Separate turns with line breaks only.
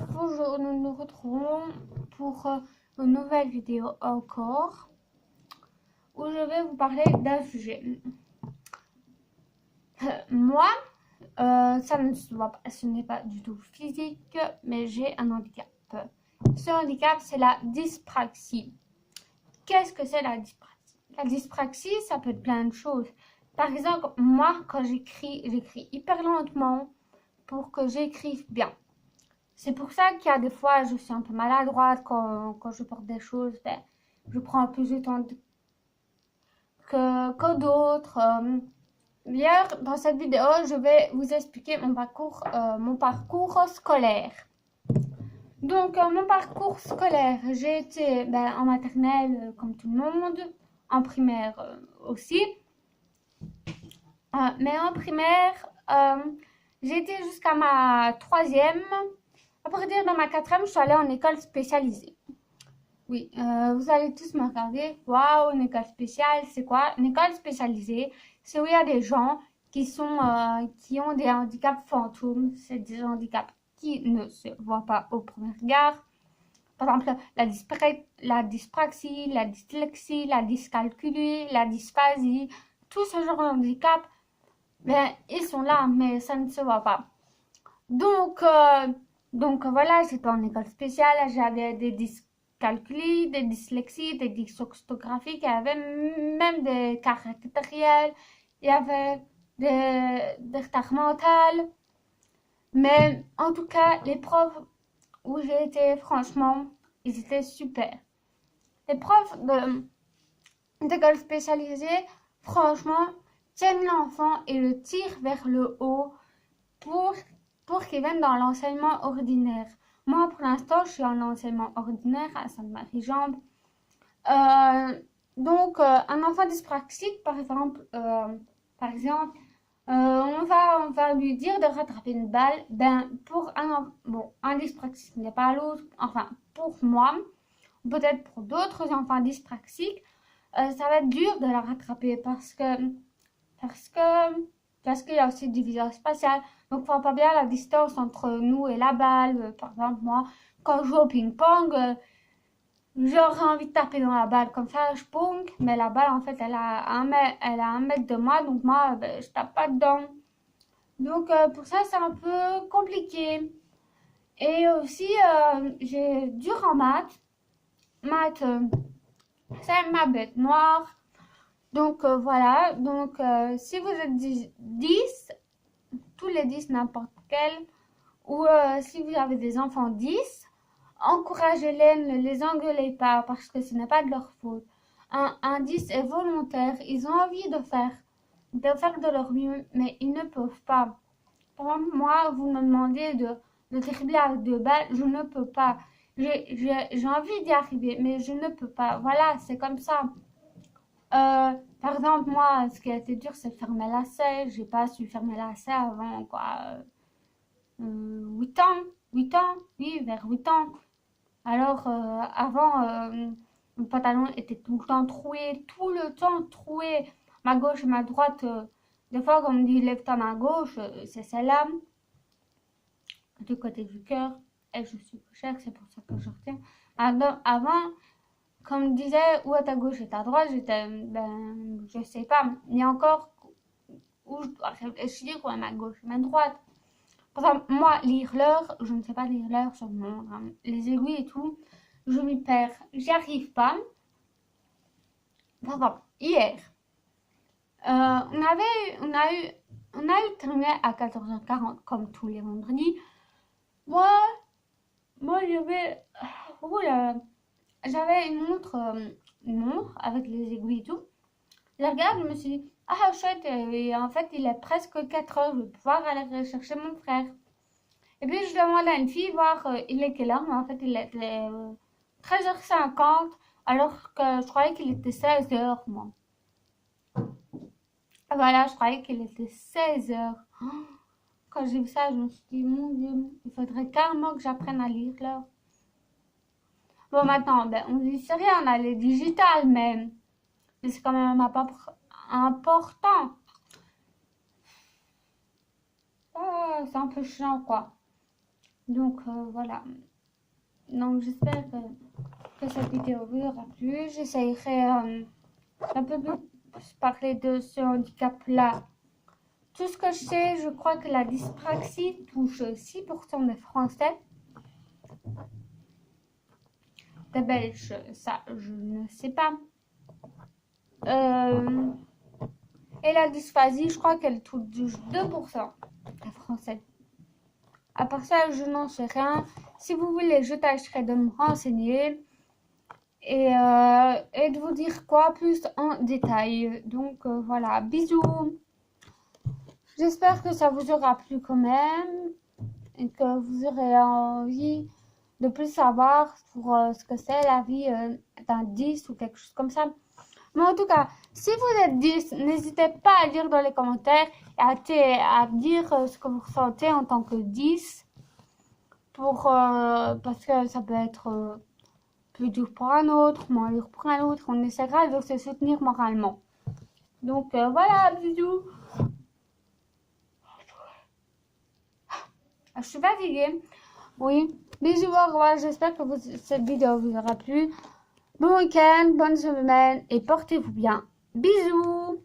Bonjour, nous nous retrouvons pour une nouvelle vidéo encore où je vais vous parler d'un sujet. Moi, ça ne se voit pas, ce n'est pas du tout physique, mais j'ai un handicap. Ce handicap, c'est la dyspraxie. Qu'est-ce que c'est la dyspraxie? La dyspraxie, ça peut être plein de choses. Par exemple, moi, quand j'écris hyper lentement pour que j'écrive bien. C'est pour ça qu'il y a des fois, je suis un peu maladroite quand je porte des choses. Je prends plus de temps que d'autres. D'ailleurs, dans cette vidéo, je vais vous expliquer mon parcours scolaire. Donc, mon parcours scolaire, j'ai été en maternelle comme tout le monde, en primaire aussi. Mais en primaire, j'ai été jusqu'à ma troisième. À partir de ma quatrième, je suis allée en école spécialisée. Oui, vous allez tous me regarder. Waouh, une école spéciale, c'est quoi? Une école spécialisée, c'est où il y a des gens qui ont des handicaps fantômes. C'est des handicaps qui ne se voient pas au premier regard. Par exemple, la dyspraxie, la dyslexie, la dyscalculie, la dysphasie, tout ce genre de handicap, ils sont là, mais ça ne se voit pas. Donc voilà, j'étais en école spéciale, j'avais des dyscalculies, des dyslexies, des dysorthographiques, il y avait même des caractériels, il y avait des retards mentaux. Mais en tout cas, les profs où j'ai été, franchement, ils étaient super. Les profs d'école spécialisée, franchement, tiennent l'enfant et le tirent vers le haut pour qu'ils viennent dans l'enseignement ordinaire. Moi, pour l'instant, je suis en enseignement ordinaire à Sainte-Marie-Jambe. Un enfant dyspraxique, on va lui dire de rattraper une balle. Pour un dyspraxique n'est pas l'autre. Enfin, pour moi, peut-être pour d'autres enfants dyspraxiques, ça va être dur de la rattraper parce qu'il y a aussi du visage spatial. Donc, il ne faut pas bien la distance entre nous et la balle. Par exemple, moi, quand je joue au ping-pong, j'aurais envie de taper dans la balle comme ça, je pong, mais la balle, en fait, elle a un mètre de moi, donc moi, je tape pas dedans. Donc, pour ça, c'est un peu compliqué. Et aussi, j'ai dur en maths. Maths, c'est ma bête noire. Donc, voilà. Donc, si vous êtes 10, tous les 10, n'importe quel, ou si vous avez des enfants 10, encouragez-les, ne les engueulez pas parce que ce n'est pas de leur faute. Un 10 est volontaire, ils ont envie de faire de leur mieux, mais ils ne peuvent pas. Par exemple, moi, vous me demandez de dribbler avec 2 balles, je ne peux pas. J'ai envie d'y arriver, mais je ne peux pas. Voilà, c'est comme ça. Par exemple, moi, ce qui a été dur, c'est fermer la selle. J'ai pas su fermer la selle avant, quoi. 8 ans. 8 ans, oui, vers 8 ans. Alors, avant, mon pantalon était tout le temps troué, tout le temps troué. Ma gauche et ma droite, des fois, quand on me dit lève ta main gauche, c'est celle-là, du côté du cœur. Et je suis couchère, c'est pour ça que je retiens. Avant, comme on me disait où est ta gauche et ta droite, j'étais, je sais pas. Il y a encore où je dois réfléchir, où est ma gauche et ma droite. Par exemple, moi, lire l'heure, je ne sais pas lire l'heure sur mon montre. Les aiguilles et tout, je m'y perds. J'y arrive pas. Par exemple, hier, on a eu terminé à 14h40 comme tous les vendredis. Moi, j'avais une montre avec les aiguilles et tout. Je regarde, je me suis dit, ah chouette, et en fait, il est presque 4 heures, je vais pouvoir aller chercher mon frère. Et puis, je demande à une fille voir il est quelle heure, mais en fait, il était 13h50, alors que je croyais qu'il était 16h, moi. Voilà, je croyais qu'il était 16h. Quand j'ai vu ça, je me suis dit, mon Dieu, il faudrait carrément que j'apprenne à lire l'heure. Bon, maintenant, on dit c'est rien, on a les digitales, mais c'est quand même important. Ah, c'est un peu chiant, quoi. Donc voilà. Donc j'espère que cette vidéo vous aura plu. J'essayerai un peu plus parler de ce handicap-là. Tout ce que je sais, je crois que la dyspraxie touche 6% des Français. Des Belges, ça je ne sais pas. Et la dysphasie, je crois qu'elle touche 2% des Français. À part ça, je n'en sais rien. Si vous voulez, je tâcherai de me renseigner et de vous dire quoi plus en détail. Donc voilà, bisous. J'espère que ça vous aura plu quand même et que vous aurez envie de plus savoir sur ce que c'est la vie d'un 10 ou quelque chose comme ça. Mais en tout cas, si vous êtes 10, n'hésitez pas à dire dans les commentaires et à dire ce que vous ressentez en tant que 10. Parce que ça peut être plus dur pour un autre, moins dur pour un autre. On essaiera de se soutenir moralement. Donc voilà, bisous. Je suis fatiguée. Oui, bisous, au revoir. J'espère que cette vidéo vous aura plu. Bon week-end, bonne semaine et portez-vous bien. Bisous.